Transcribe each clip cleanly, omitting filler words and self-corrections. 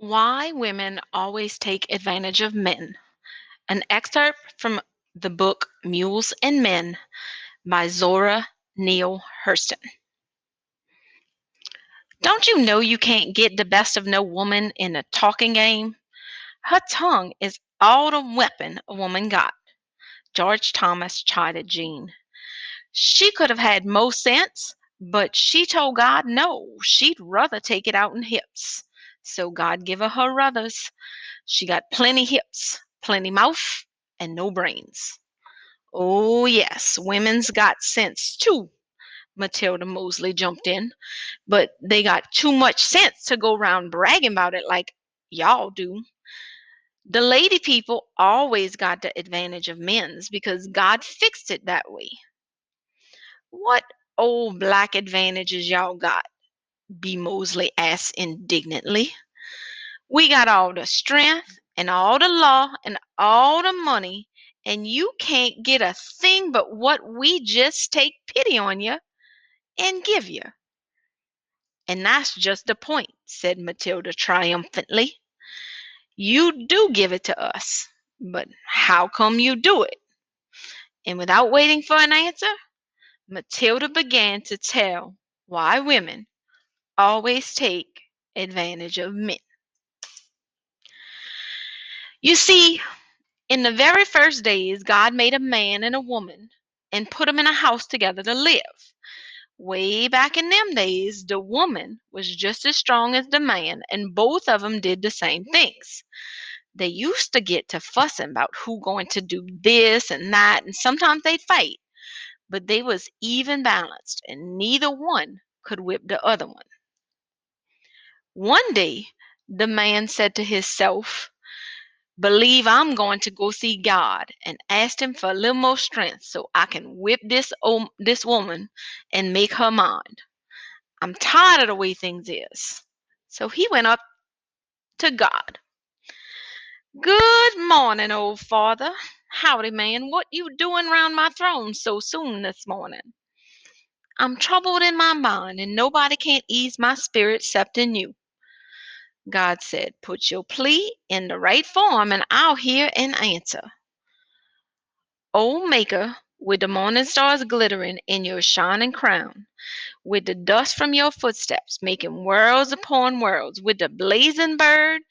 Why Women Always Take Advantage of Men. An excerpt from the book Mules and Men by Zora Neale Hurston. Don't you know you can't get the best of no woman in a talking game? Her tongue is all the weapon a woman got. George Thomas chided Jean. She could have had more sense, but she told God no, she'd rather take it out in hips. So God give her ruthers. She got plenty hips, plenty mouth, and no brains. Oh, yes, women's got sense too, Matilda Mosley jumped in. But they got too much sense to go round bragging about it like y'all do. The lady people always got the advantage of men's because God fixed it that way. What old black advantages y'all got? B. Mosley asked indignantly. We got all the strength and all the law and all the money, and you can't get a thing but what we just take pity on you and give you. And that's just the point, said Matilda triumphantly. You do give it to us, but how come you do it? And without waiting for an answer, Matilda began to tell why women always take advantage of men. You see, in the very first days, God made a man and a woman and put them in a house together to live. Way back in them days, the woman was just as strong as the man, and both of them did the same things. They used to get to fussing about who going to do this and that, and sometimes they'd fight, but they was even balanced, and neither one could whip the other one. One day, the man said to himself, believe I'm going to go see God and ask him for a little more strength so I can whip this woman and make her mine. I'm tired of the way things is. So he went up to God. Good morning, old father. Howdy, man. What you doing round my throne so soon this morning? I'm troubled in my mind, and nobody can't ease my spirit except in you. God said, put your plea in the right form, and I'll hear and answer. O Maker, with the morning stars glittering in your shining crown, with the dust from your footsteps making worlds upon worlds, with the blazing bird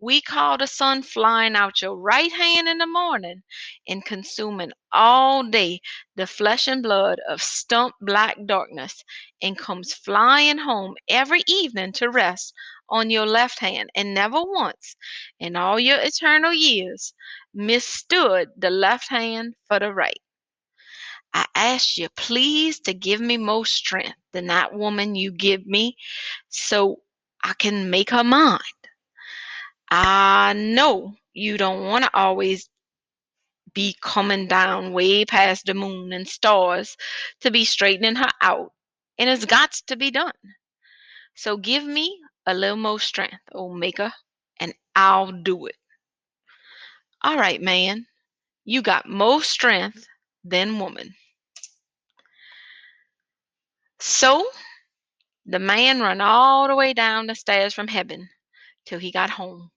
we call the sun flying out your right hand in the morning and consuming all day the flesh and blood of stump black darkness, and comes flying home every evening to rest on your left hand, and never once in all your eternal years misstood the left hand for the right. I ask you, please, to give me more strength than that woman you give me so I can make her mine. I know you don't want to always be coming down way past the moon and stars to be straightening her out, and it's got to be done. So give me a little more strength, old Maker, and I'll do it. All right, man, you got more strength than woman. So the man run all the way down the stairs from heaven till he got home.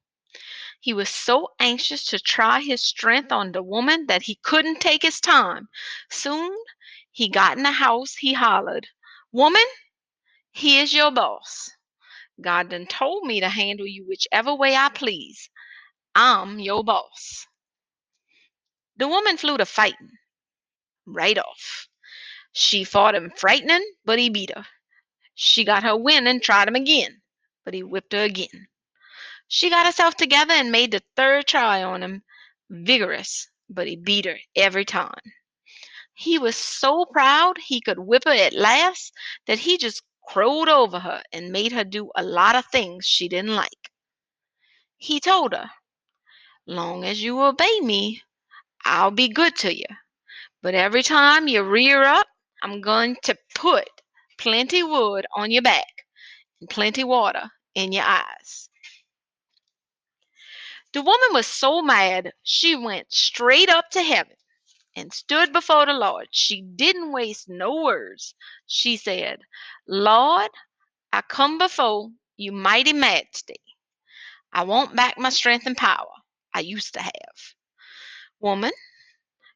He was so anxious to try his strength on the woman that he couldn't take his time. Soon he got in the house, he hollered, woman, here's your boss. God done told me to handle you whichever way I please. I'm your boss. The woman flew to fighting right off. She fought him frightening, but he beat her. She got her win and tried him again, but he whipped her again. She got herself together and made the third try on him, vigorous, but he beat her every time. He was so proud he could whip her at last that he just crowed over her and made her do a lot of things she didn't like. He told her, long as you obey me, I'll be good to you. But every time you rear up, I'm going to put plenty wood on your back and plenty water in your eyes. The woman was so mad she went straight up to heaven and stood before the Lord. She didn't waste no words. She said, Lord, I come before you mighty majesty. I want back my strength and power I used to have. Woman,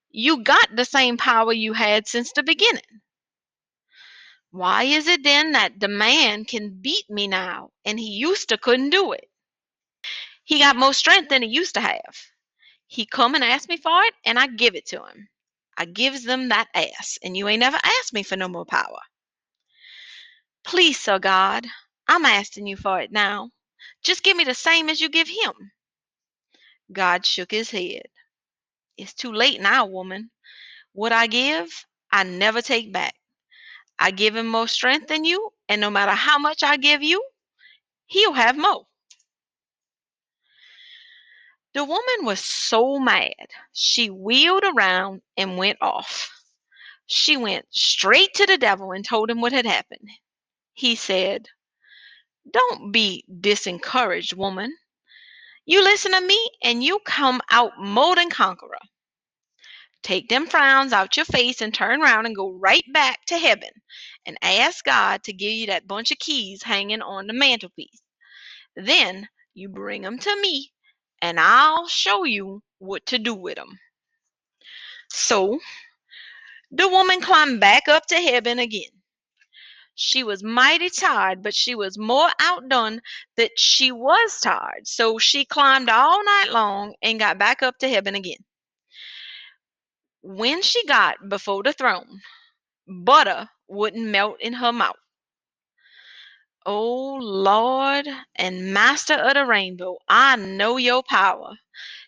you got the same power you had since the beginning. Why is it then that the man can beat me now and he used to couldn't do it? He got more strength than he used to have. He come and ask me for it and I give it to him. I gives them that ass and you ain't never asked me for no more power. Please, sir God, I'm asking you for it now. Just give me the same as you give him. God shook his head. It's too late now, woman. What I give, I never take back. I give him more strength than you, and no matter how much I give you, he'll have more. The woman was so mad, she wheeled around and went off. She went straight to the devil and told him what had happened. He said, "Don't be disencouraged, woman. You listen to me and you come out more than conqueror. Take them frowns out your face and turn around and go right back to heaven and ask God to give you that bunch of keys hanging on the mantelpiece. Then you bring them to me and I'll show you what to do with them." So the woman climbed back up to heaven again. She was mighty tired, but she was more outdone that she was tired. So she climbed all night long and got back up to heaven again. When she got before the throne, butter wouldn't melt in her mouth. "Oh Lord and Master of the Rainbow, I know your power.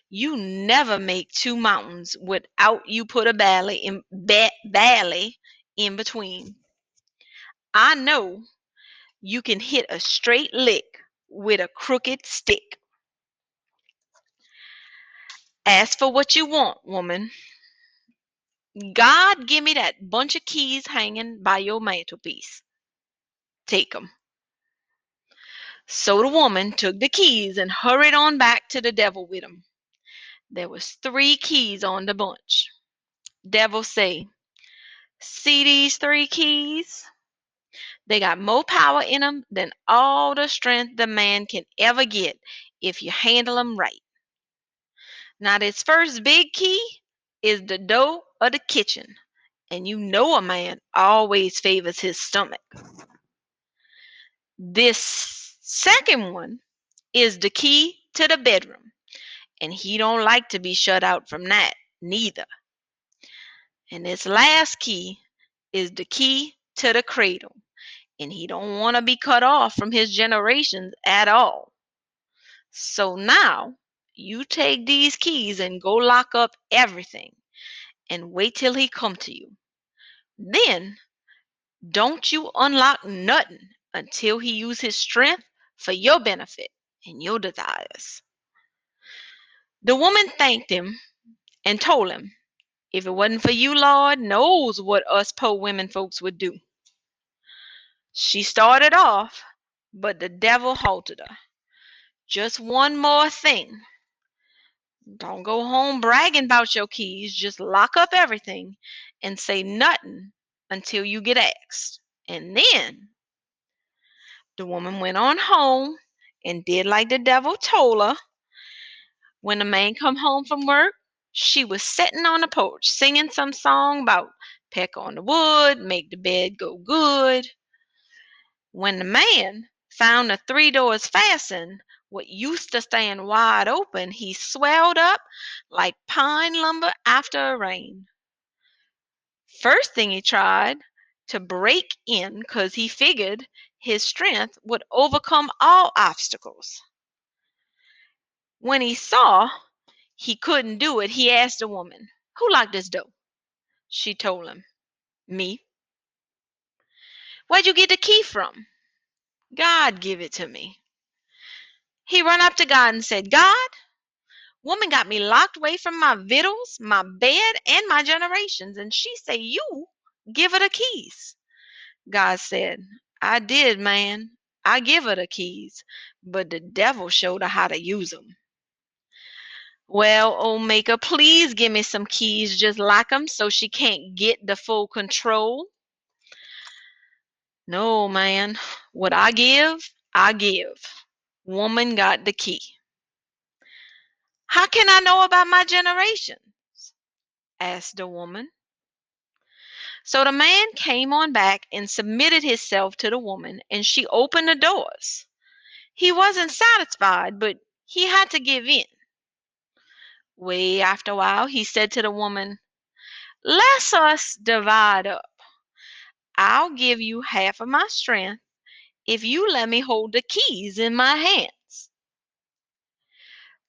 You never make two mountains without you put a valley in between. I know you can hit a straight lick with a crooked stick. Ask for what you want, woman. God give me that bunch of keys hanging by your mantelpiece. Take 'em." So the woman took the keys and hurried on back to the devil with 'em. There was 3 keys on the bunch. Devil say, "See these 3 keys? They got more power in 'em than all the strength the man can ever get if you handle 'em right. Now this first big key is the door of the kitchen, and you know a man always favors his stomach. This second one is the key to the bedroom, and he don't like to be shut out from that neither. And this last key is the key to the cradle, and he don't want to be cut off from his generations at all. So now you take these keys and go lock up everything and wait till he come to you. Then don't you unlock nothing until he use his strength for your benefit and your desires." The woman thanked him and told him, "If it wasn't for you, Lord knows what us poor women folks would do." She started off, but the devil halted her. "Just one more thing. Don't go home bragging about your keys. Just lock up everything and say nothing until you get asked. And then," the woman went on home and did like the devil told her. When the man come home from work, she was sitting on the porch singing some song about peck on the wood, make the bed go good. When the man found the 3 doors fastened, what used to stand wide open, he swelled up like pine lumber after a rain. First thing he tried to break in 'cause he figured his strength would overcome all obstacles. When he saw he couldn't do it, he asked the woman, "Who locked this door?" She told him, "Me." "Where'd you get the key from?" "God give it to me." He run up to God and said, "God, woman got me locked away from my victuals, my bed, and my generations, and she say you give her the keys." God said, "I did, man. I give her the keys, but the devil showed her how to use them." "Well, oh maker, please give me some keys just like 'em so she can't get the full control." "No, man. What I give, I give." Woman got the key. How can I know about my generation? Asked the woman. So the man came on back and submitted himself to the woman, and she opened the doors. He wasn't satisfied, but he had to give in. Way after a while, he said to the woman, "Let us divide up. I'll give you half of my strength if you let me hold the keys in my hands."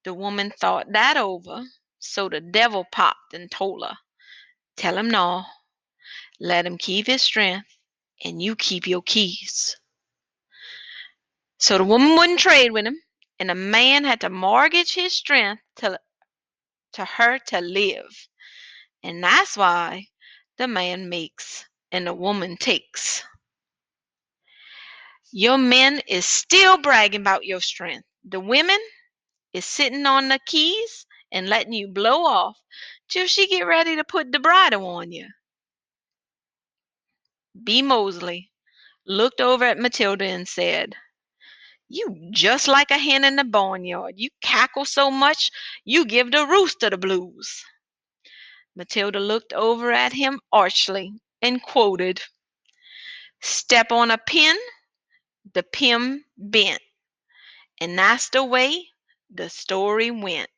The woman thought that over, so the devil popped and told her, "Tell him no. Let him keep his strength, and you keep your keys." So the woman wouldn't trade with him, and the man had to mortgage his strength to her to live. And that's why the man makes and the woman takes. Your men is still bragging about your strength. The women is sitting on the keys and letting you blow off till she get ready to put the bridle on you. B. Mosley looked over at Matilda and said, "You just like a hen in the barnyard. You cackle so much you give the rooster the blues." Matilda looked over at him archly and quoted, "Step on a pin, the pin bent." And that's the way the story went.